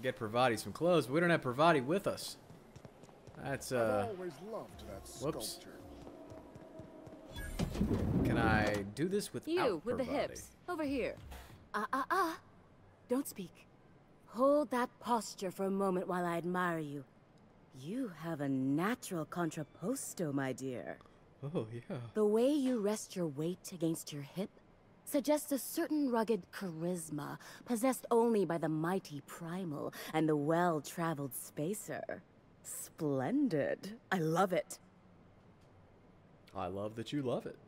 get Pravati some clothes, but we don't have Pravati with us. That's, I've always loved that whoops. sculpture. Can I do this without You, with the Pravati? hips. Over here. Don't speak. Hold that posture for a moment while I admire you. You have a natural contrapposto, my dear. Oh, yeah. The way you rest your weight against your hip suggests a certain rugged charisma possessed only by the mighty primal and the well-traveled spacer. Splendid. I love it. I love that you love it.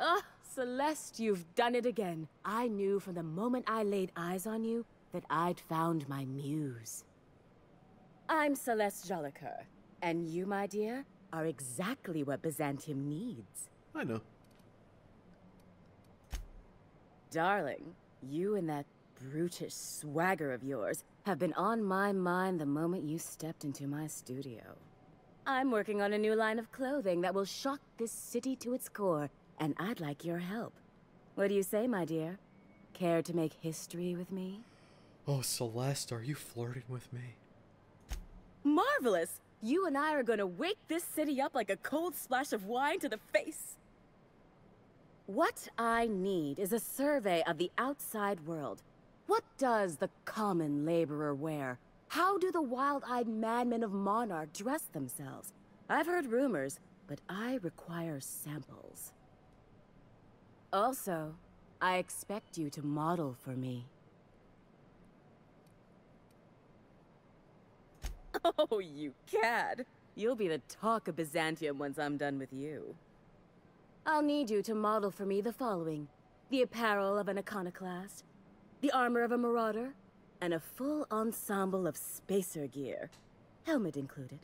Ah, Celeste, you've done it again. I knew from the moment I laid eyes on you that I'd found my muse. I'm Celeste Jolicoeur, and you, my dear, are exactly what Byzantium needs. I know. Darling, you and that brutish swagger of yours have been on my mind the moment you stepped into my studio. I'm working on a new line of clothing that will shock this city to its core, and I'd like your help. What do you say, my dear? Care to make history with me? Oh, Celeste, are you flirting with me? Marvelous! You and I are gonna wake this city up like a cold splash of wine to the face. What I need is a survey of the outside world. What does the common laborer wear? How do the wild-eyed madmen of Monarch dress themselves? I've heard rumors, but I require samples. Also, I expect you to model for me. Oh, you cad! You'll be the talk of Byzantium once I'm done with you. I'll need you to model for me the following: the apparel of an iconoclast, the armor of a marauder, and a full ensemble of spacer gear, helmet included.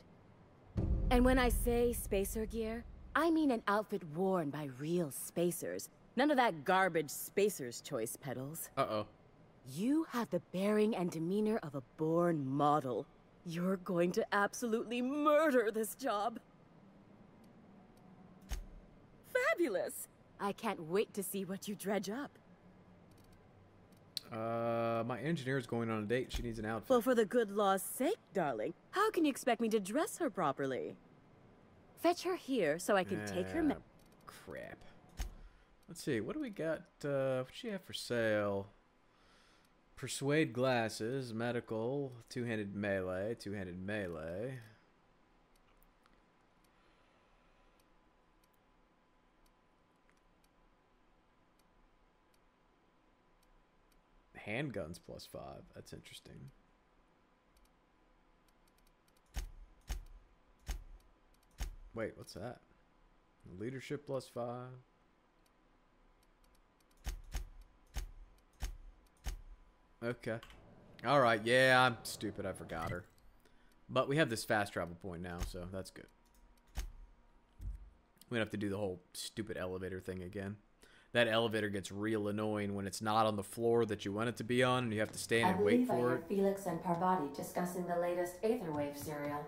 And when I say spacer gear, I mean an outfit worn by real spacers. None of that garbage spacer's choice pedals. Uh-oh. You have the bearing and demeanor of a born model. You're going to absolutely murder this job. Fabulous! I can't wait to see what you dredge up. My engineer's going on a date. She needs an outfit. Well, for the good law's sake, darling, how can you expect me to dress her properly? Fetch her here so I can take her crap. Let's see, what do we got? What she have for sale? Persuade glasses, medical, two-handed melee, two-handed melee. Handguns +5. That's interesting. Wait, what's that? Leadership +5. Okay. Alright, yeah, I'm stupid. I forgot her. But we have this fast travel point now, so that's good. We don't have to do the whole stupid elevator thing again. That elevator gets real annoying when it's not on the floor that you want it to be on, and you have to stand and wait for it. Felix and Parvati discussing the latest Aetherwave serial.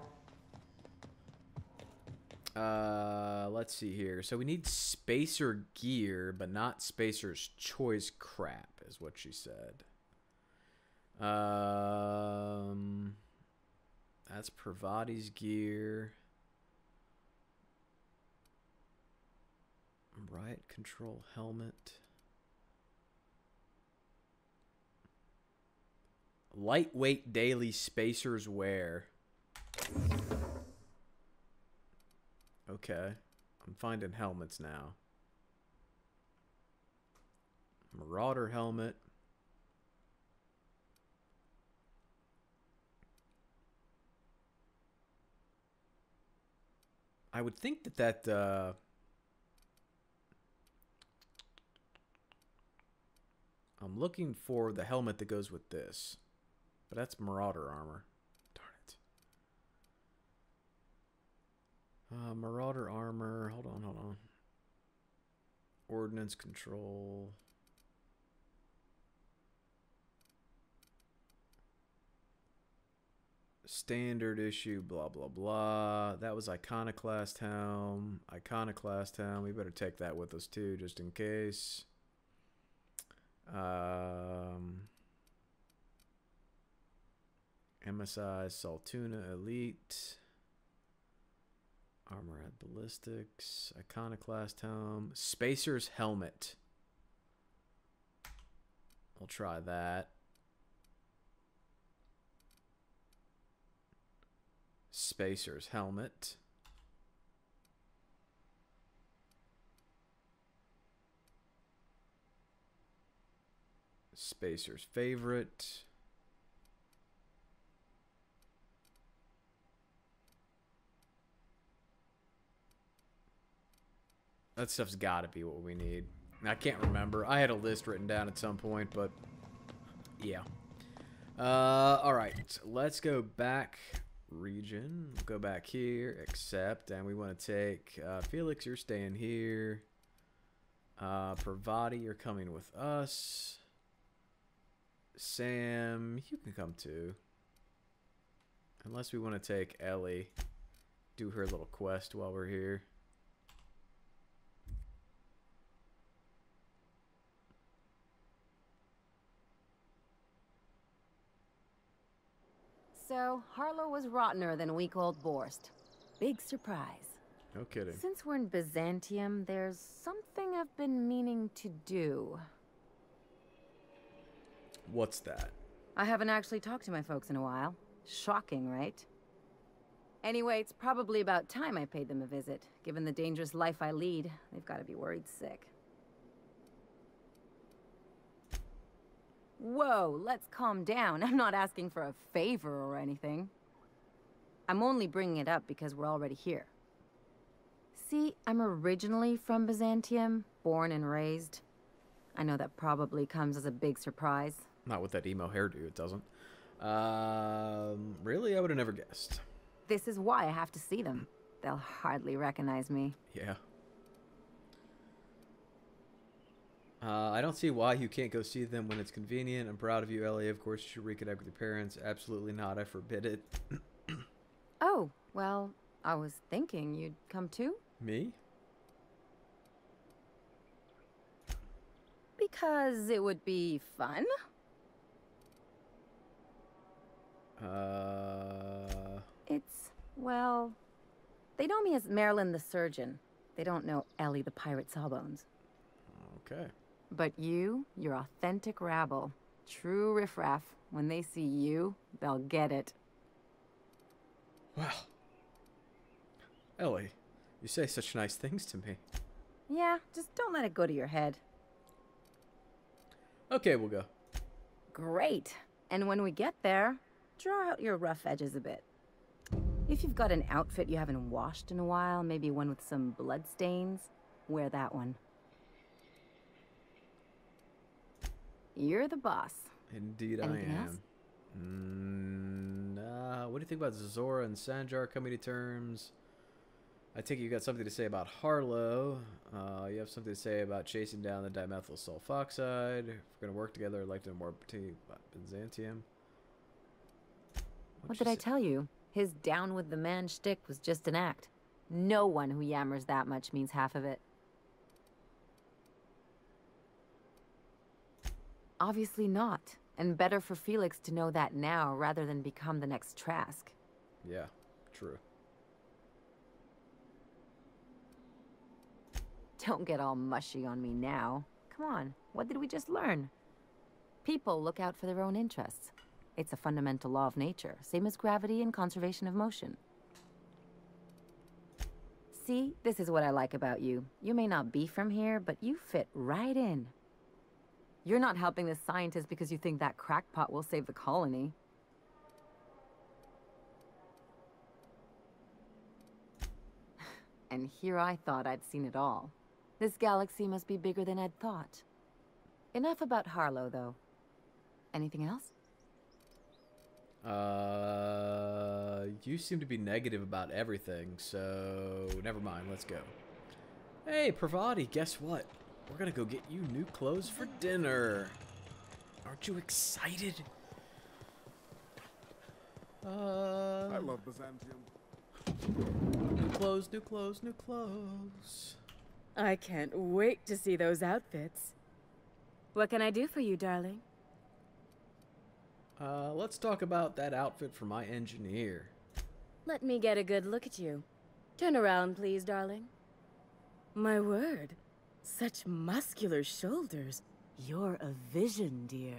Let's see here. So we need spacer gear, but not spacer's choice crap, is what she said. That's Parvati's gear. Riot control helmet. Lightweight daily spacers wear. Okay. I'm finding helmets now. Marauder helmet. I would think that I'm looking for the helmet that goes with this. But that's Marauder armor. Darn it. Marauder armor. Hold on, hold on. Ordnance control. Standard issue, blah, blah, blah. That was Iconoclast helm. Iconoclast helm. We better take that with us, too, just in case. MSI, Saltuna Elite. Armorad Ballistics. Iconoclast Helm. Spacer's Helmet. We'll try that. Spacer's Helmet. Spacer's Favorite. That stuff's gotta be what we need. I can't remember. I had a list written down at some point, but yeah. Alright, let's go back region. Go back here, accept, and we want to take Felix, you're staying here. Pravati, you're coming with us. Sam, you can come too. Unless we want to take Ellie, do her little quest while we're here. So, Harlow was rottener than week-old Borst. Big surprise. No kidding. Since we're in Byzantium, there's something I've been meaning to do. What's that? I haven't actually talked to my folks in a while. Shocking, right? Anyway, it's probably about time I paid them a visit. Given the dangerous life I lead, they've got to be worried sick. Whoa, let's calm down. I'm not asking for a favor or anything. I'm only bringing it up because we're already here. See, I'm originally from Byzantium, born and raised. I know that probably comes as a big surprise. Not with that emo hairdo, it doesn't. Really? I would have never guessed. This is why I have to see them. They'll hardly recognize me. Yeah. I don't see why you can't go see them when it's convenient. I'm proud of you, Ellie. Of course, you should reconnect with your parents. Absolutely not. I forbid it. Oh, well, I was thinking you'd come too? Me? Because it would be fun? It's, well, they know me as Marilyn the Surgeon. They don't know Ellie the Pirate Sawbones. Okay. But you're authentic rabble. True riffraff. When they see you, they'll get it. Wow. Ellie, you say such nice things to me. Yeah, just don't let it go to your head. Okay, we'll go. Great. And when we get there, draw out your rough edges a bit. If you've got an outfit you haven't washed in a while, maybe one with some blood stains, wear that one. You're the boss. Indeed Anything I am. else? What do you think about Zora and Sanjar coming to terms? I take it you got something to say about Harlow. You have something to say about chasing down the dimethyl sulfoxide. If we're going to work together, I'd like to know more about Byzantium. What did I tell you? His down with the man shtick was just an act. No one who yammers that much means half of it. Obviously not. And better for Felix to know that now rather than become the next Trask. Yeah, true. Don't get all mushy on me now. Come on, what did we just learn? People look out for their own interests. It's a fundamental law of nature, same as gravity and conservation of motion. See, this is what I like about you. You may not be from here, but you fit right in. You're not helping this scientist because you think that crackpot will save the colony. And here I thought I'd seen it all. This galaxy must be bigger than I'd thought. Enough about Harlow, though. Anything else? You seem to be negative about everything, so never mind, let's go. Hey, Pravati, guess what? We're gonna go get you new clothes for dinner. Aren't you excited? I love Byzantium. New clothes, new clothes, new clothes. I can't wait to see those outfits. What can I do for you, darling? Let's talk about that outfit for my engineer. Let me get a good look at you. Turn around, please, darling. My word. Such muscular shoulders. You're a vision, dear.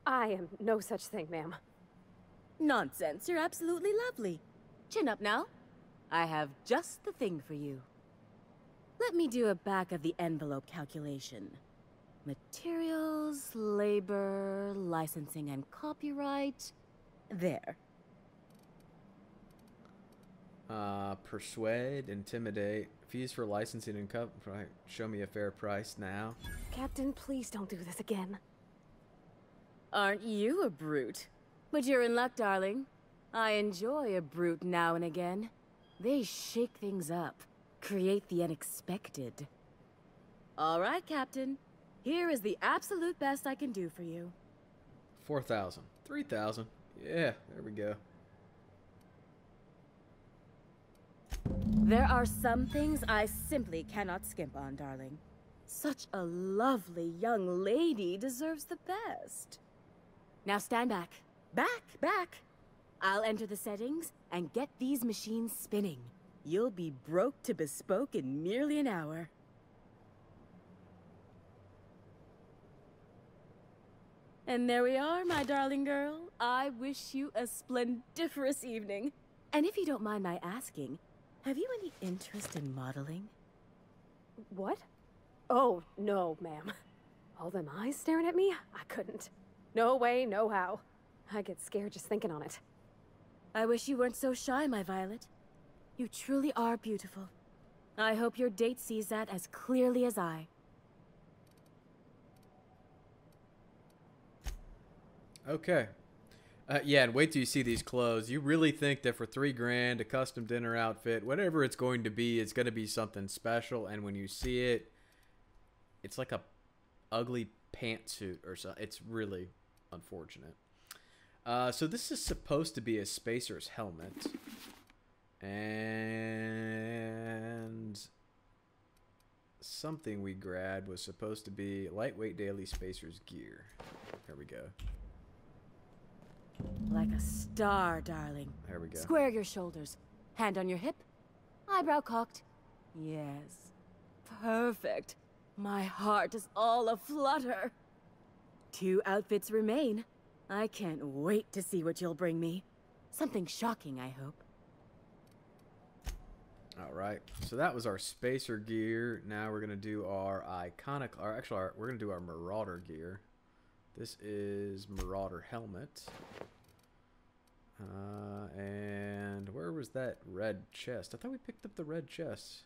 I am no such thing, ma'am. Nonsense. You're absolutely lovely. Chin up now. I have just the thing for you. Let me do a back-of-the-envelope calculation. Materials, labor, licensing and copyright. There. Persuade, intimidate, fees for licensing and copyright. Show me a fair price now. Captain, please don't do this again. Aren't you a brute? But you're in luck, darling. I enjoy a brute now and again. They shake things up, create the unexpected. All right, Captain. Here is the absolute best I can do for you. 4,000. 3,000. Yeah, there we go. There are some things I simply cannot skimp on, darling. Such a lovely young lady deserves the best. Now stand back. Back! I'll enter the settings and get these machines spinning. You'll be broke to bespoke in merely an hour. And there we are, my darling girl. I wish you a splendiferous evening. And if you don't mind my asking, have you any interest in modeling? What? Oh, no, ma'am. All them eyes staring at me? I couldn't. No way, no how. I get scared just thinking on it. I wish you weren't so shy, my Violet. You truly are beautiful. I hope your date sees that as clearly as I. Okay. Yeah, and wait till you see these clothes. You really think that for $3,000, a custom dinner outfit, whatever it's going to be something special. And when you see it, it's like a ugly pantsuit or something. It's really unfortunate. So this is supposed to be a spacer's helmet. And something we grabbed was supposed to be lightweight daily spacer's gear. There we go. Like a star, darling. There we go. Square your shoulders. Hand on your hip. Eyebrow cocked. Yes. Perfect. My heart is all aflutter. 2 outfits remain. I can't wait to see what you'll bring me. Something shocking, I hope. Alright, so that was our spacer gear. Now we're going to do our iconic, or actually we're going to do our marauder gear. This is marauder helmet. And where was that red chest? I thought we picked up the red chest.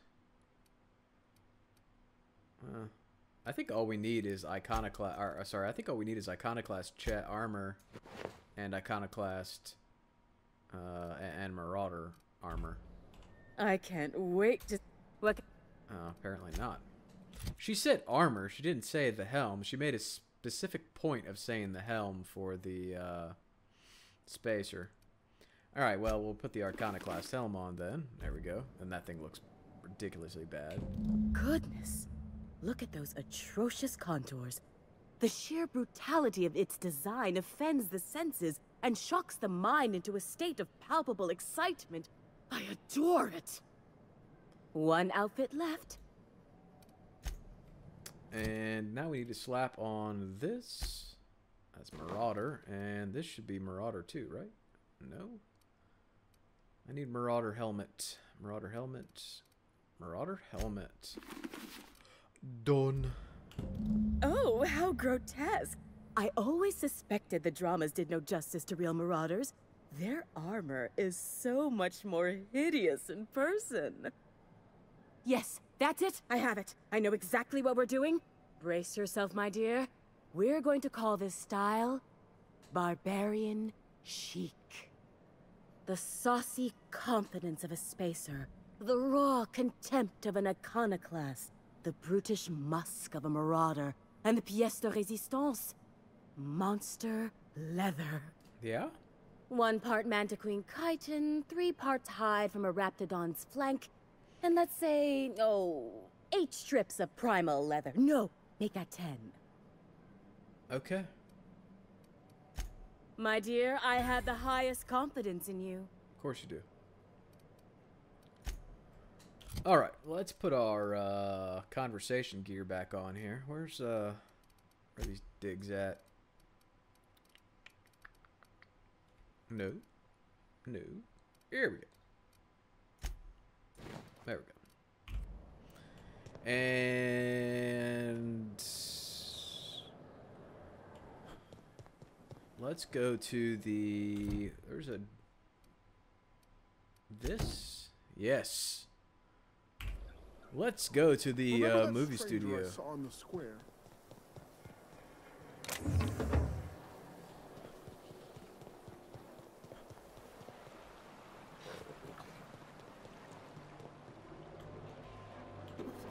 I think all we need is iconoclast, I think all we need is iconoclast armor and iconoclast and marauder armor. I can't wait to... What? Apparently not. She said armor. She didn't say the helm. She made a specific point of saying the helm for the spacer. Alright, well, we'll put the iconoclast helm on then. There we go. And that thing looks ridiculously bad. Goodness. Look at those atrocious contours. The sheer brutality of its design offends the senses and shocks the mind into a state of palpable excitement. I adore it. 1 outfit left. And now we need to slap on this. That's Marauder. And this should be Marauder too, right? No. I need Marauder helmet. Marauder helmet. Marauder helmet. Done. Oh, how grotesque. I always suspected the dramas did no justice to real marauders. Their armor is so much more hideous in person. Yes, that's it. I have it. I know exactly what we're doing. Brace yourself, my dear. We're going to call this style Barbarian Chic. The saucy confidence of a spacer. The raw contempt of an iconoclast. The brutish musk of a marauder. And the pièce de résistance. Monster leather. Yeah? 1 part mantiquine chitin, 3 parts hide from a raptidon's flank, and let's say, 8 strips of primal leather. No, make that 10. Okay. My dear, I have the highest confidence in you. Of course you do. Alright, let's put our conversation gear back on here. Where are these digs at? No. No. Here we go. There we go. And let's go to the... There's a... This? Yes. Let's go to the movie studio. I saw in the square.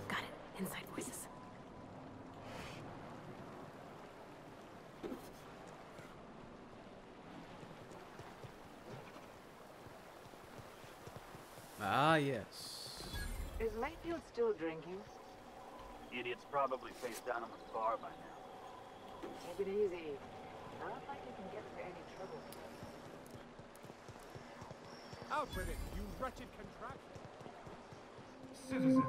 Got it. Inside voices. Ah, yes. Is Mayfield still drinking? Idiot's probably face down in the bar by now. Take it easy. Not like you can get into any trouble. Out with it, you wretched contraption! Citizens,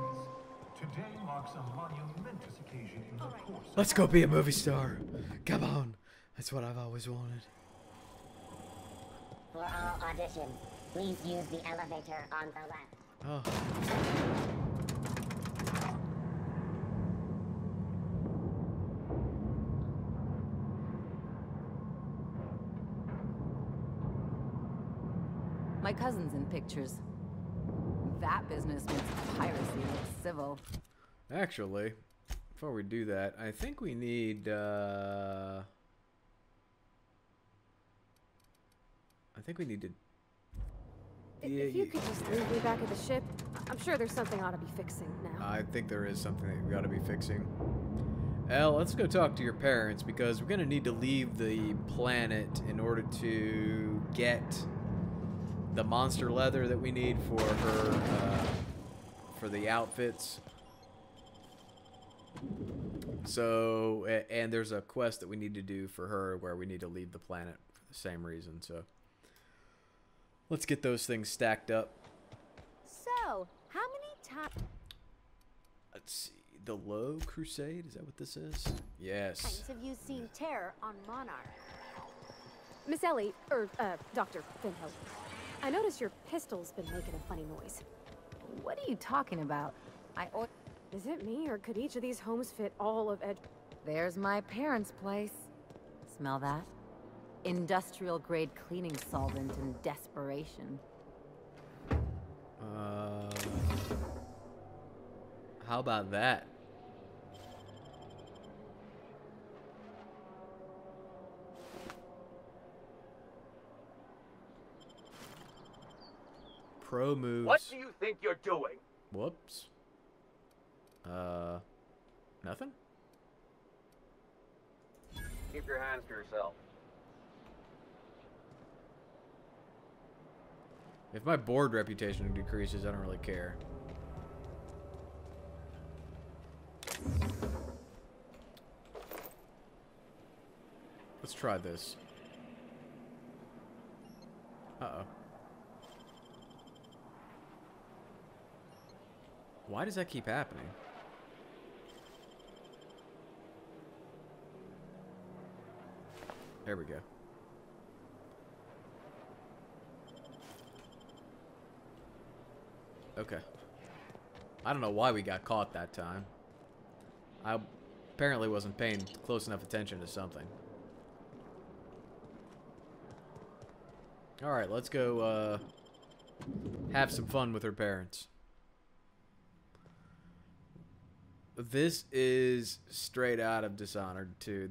today marks a monumentous occasion in the course of... Let's go be a movie star. Come on. That's what I've always wanted. For all auditions, please use the elevator on the left. Oh. My cousin's in pictures. That business makes piracy look civil. Actually, before we do that, I think we need, I think we need to... If you could just leave me back at the ship, I'm sure there's something I ought to be fixing now. I think there is something that we got to be fixing. Elle, let's go talk to your parents because we're going to need to leave the planet in order to get the monster leather that we need for her, for the outfits. So, and there's a quest that we need to do for her where we need to leave the planet for the same reason, so. Let's get those things stacked up. So, how many times... Let's see. The Low Crusade? Is that what this is? Yes. have you seen terror on Monarch? Miss Ellie, Dr. Finhill, I noticed your pistol's been making a funny noise. What are you talking about? Is it me, or could each of these homes fit all of Ed... There's my parents' place. Smell that? Industrial-grade cleaning solvent in desperation. How about that? Pro moves. What do you think you're doing? Whoops. Nothing? Keep your hands to yourself. If my board reputation decreases, I don't really care. Let's try this. Uh-oh. Why does that keep happening? There we go. Okay. I don't know why we got caught that time. I apparently wasn't paying close enough attention to something. Alright, let's go have some fun with her parents. This is straight out of Dishonored 2.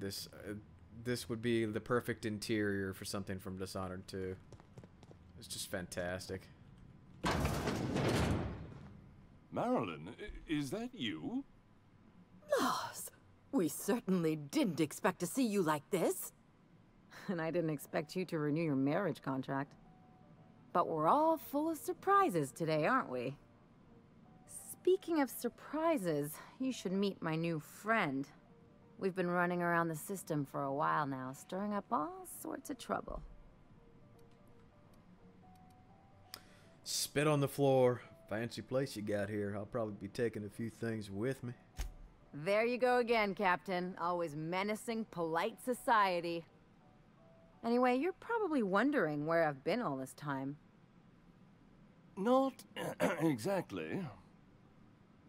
This would be the perfect interior for something from Dishonored 2. It's just fantastic. Marilyn, is that you? Lars, we certainly didn't expect to see you like this. And I didn't expect you to renew your marriage contract. But we're all full of surprises today, aren't we? Speaking of surprises, you should meet my new friend. We've been running around the system for a while now, stirring up all sorts of trouble. Spit on the floor. Fancy place you got here. I'll probably be taking a few things with me. There you go again, Captain. Always menacing polite society. Anyway, you're probably wondering where I've been all this time. Not exactly.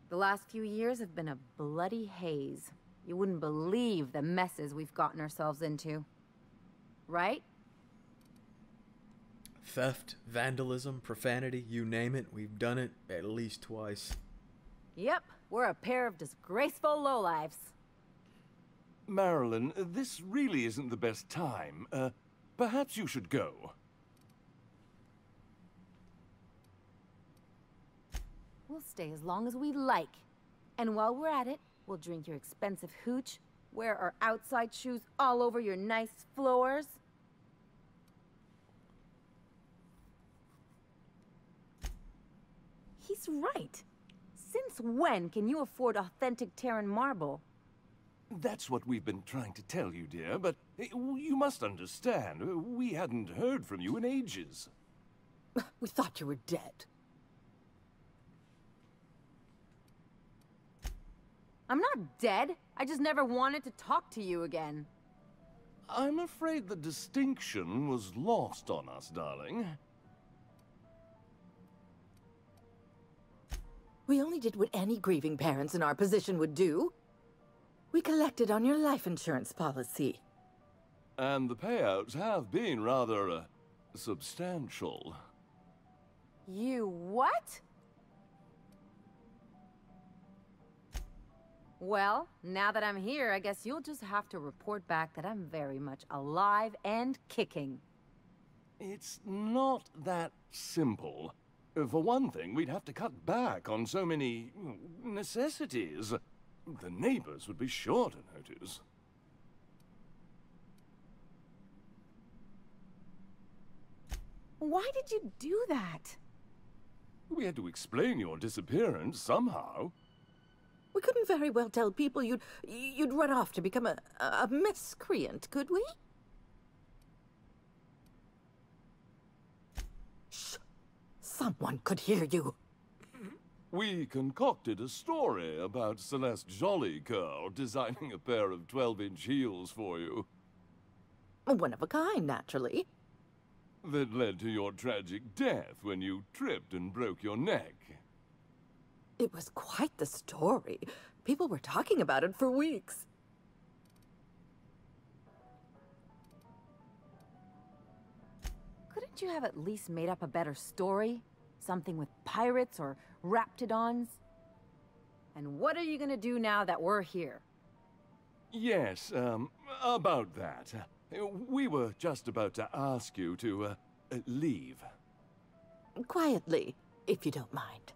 The last few years have been a bloody haze. You wouldn't believe the messes we've gotten ourselves into. Right? Theft, vandalism, profanity, you name it. We've done it at least twice. Yep, we're a pair of disgraceful lowlifes. Marilyn, this really isn't the best time. Perhaps you should go. We'll stay as long as we like. And while we're at it, we'll drink your expensive hooch, wear our outside shoes all over your nice floors. He's right. Since when can you afford authentic Terran marble? That's what we've been trying to tell you, dear, but you must understand, we hadn't heard from you in ages. We thought you were dead. I'm not dead. I just never wanted to talk to you again. I'm afraid the distinction was lost on us, darling. We only did what any grieving parents in our position would do. We collected on your life insurance policy. And the payouts have been rather, substantial. You what? Well, now that I'm here, I guess you'll just have to report back that I'm very much alive and kicking. It's not that simple. For one thing, we'd have to cut back on so many necessities. The neighbors would be sure to notice. Why did you do that? We had to explain your disappearance somehow. We couldn't very well tell people you'd run off to become a miscreant, could we? Shh! Someone could hear you. We concocted a story about Celeste Jollycurl designing a pair of 12-inch heels for you. One of a kind, naturally. That led to your tragic death when you tripped and broke your neck. It was quite the story. People were talking about it for weeks. Couldn't you have at least made up a better story? Something with pirates or raptidons? And what are you gonna do now that we're here? Yes, about that. We were just about to ask you to, leave. Quietly, if you don't mind.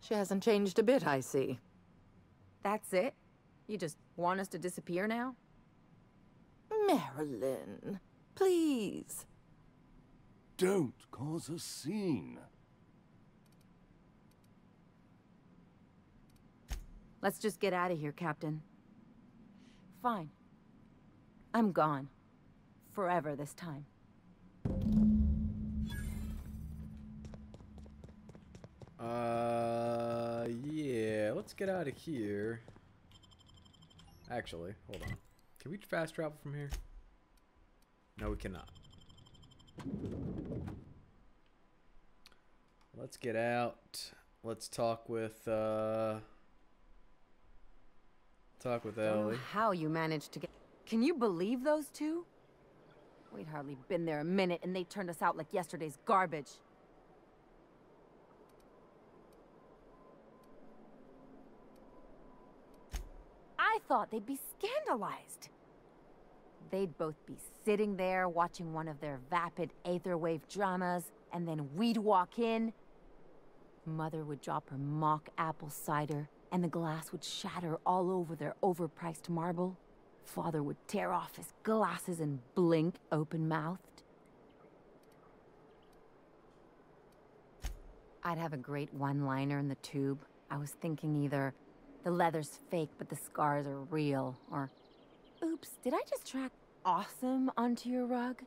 She hasn't changed a bit, I see. That's it? You just want us to disappear now? Marilyn, please. Don't cause a scene. Let's just get out of here, Captain. Fine. I'm gone. Forever this time. Yeah, let's get out of here. Actually, hold on. Can we fast travel from here? No, we cannot. Let's get out. Let's talk with Ellie. Don't know how you managed to get... Can you believe those two? We'd hardly been there a minute and they turned us out like yesterday's garbage. I thought they'd be scandalized. They'd both be sitting there watching one of their vapid aetherwave dramas, and then we'd walk in. Mother would drop her mock apple cider, and the glass would shatter all over their overpriced marble. Father would tear off his glasses and blink open-mouthed. I'd have a great one-liner in the tube. I was thinking either the leather's fake but the scars are real, or oops, did I just track awesome onto your rug?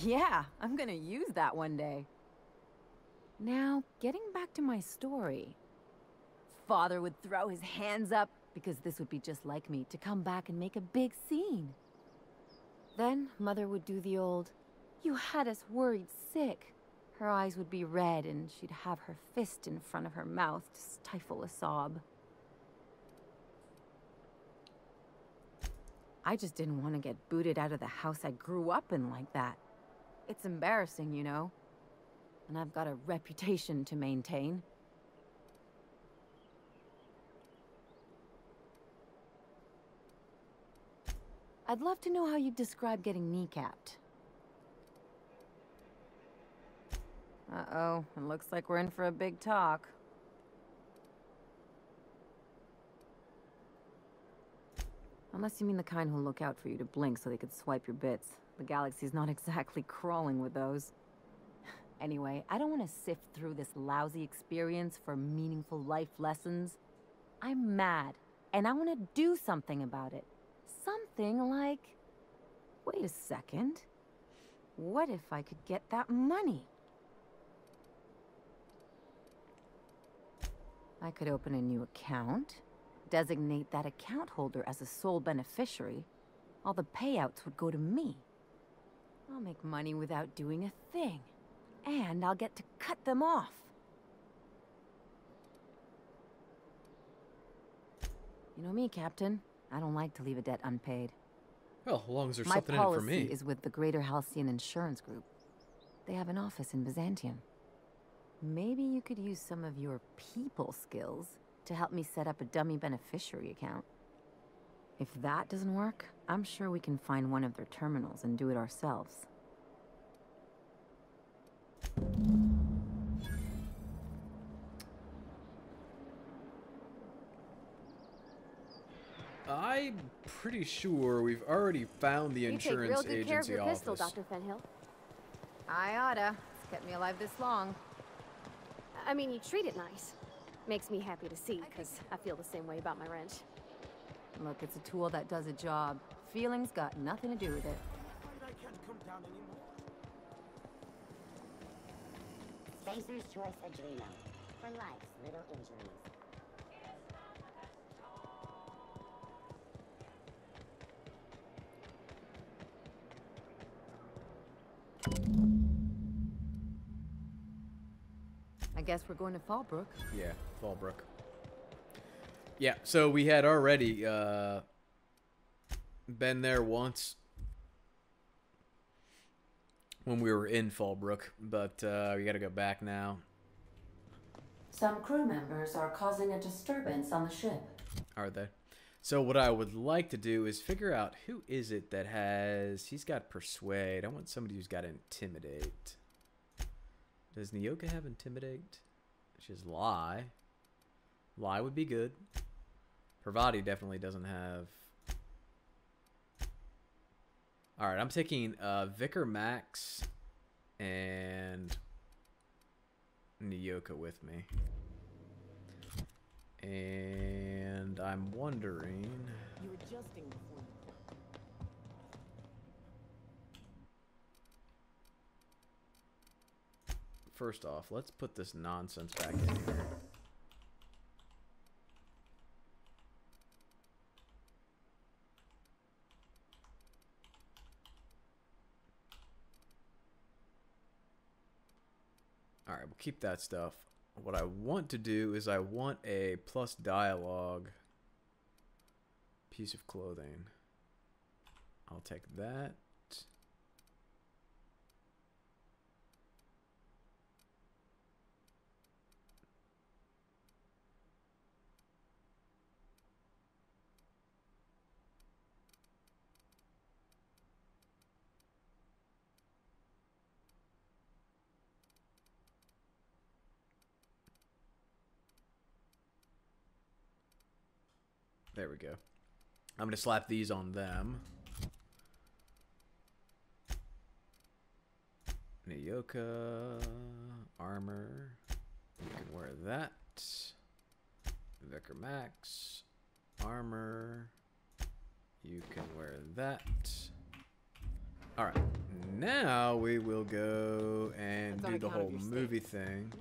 Yeah, I'm gonna use that one day. Now, getting back to my story. Father would throw his hands up, because this would be just like me, to come back and make a big scene. Then, Mother would do the old, "You had us worried sick." Her eyes would be red, and she'd have her fist in front of her mouth to stifle a sob. I just didn't want to get booted out of the house I grew up in like that. It's embarrassing, you know. And I've got a reputation to maintain. I'd love to know how you describe getting kneecapped. Uh-oh, it looks like we're in for a big talk. Unless you mean the kind who'll look out for you to blink so they could swipe your bits. The galaxy's not exactly crawling with those. Anyway, I don't want to sift through this lousy experience for meaningful life lessons. I'm mad, and I want to do something about it. Something like... Wait a second. What if I could get that money? I could open a new account, designate that account holder as a sole beneficiary. All the payouts would go to me. I'll make money without doing a thing. And I'll get to cut them off. You know me, Captain. I don't like to leave a debt unpaid. Well, as long as there's something in it for me. My policy is with the Greater Halcyon Insurance Group. They have an office in Byzantium. Maybe you could use some of your people skills to help me set up a dummy beneficiary account. If that doesn't work, I'm sure we can find one of their terminals and do it ourselves. I'm pretty sure we've already found the insurance agency office. You take real good care of your pistol, Dr. Fenhill. I oughta. It's kept me alive this long. I mean, you treat it nice. Makes me happy to see, because I feel the same way about my wrench. Look, it's a tool that does a job. Feelings got nothing to do with it. I can't come down anymore. Spacer's Choice Adrenal. For life's little injuries. I guess we're going to Fallbrook. Yeah, Fallbrook. Yeah, so we had already been there once when we were in Fallbrook, but we gotta go back now. Some crew members are causing a disturbance on the ship. Are they? So what I would like to do is figure out who is it that has... He's got Persuade. I want somebody who's got Intimidate. Does Nyoka have Intimidate? She has Lie. Lie would be good. Parvati definitely doesn't have... Alright, I'm taking Vicar Max and Nyoka with me. And I'm wondering... You're adjusting before you... First off, let's put this nonsense back in here. Alright, we'll keep that stuff. What I want to do is I want a plus dialogue piece of clothing. I'll take that. There we go. I'm going to slap these on them. Nyoka armor. You can wear that. Vicar Max armor. You can wear that. All right. Now we will go and do the whole movie thing.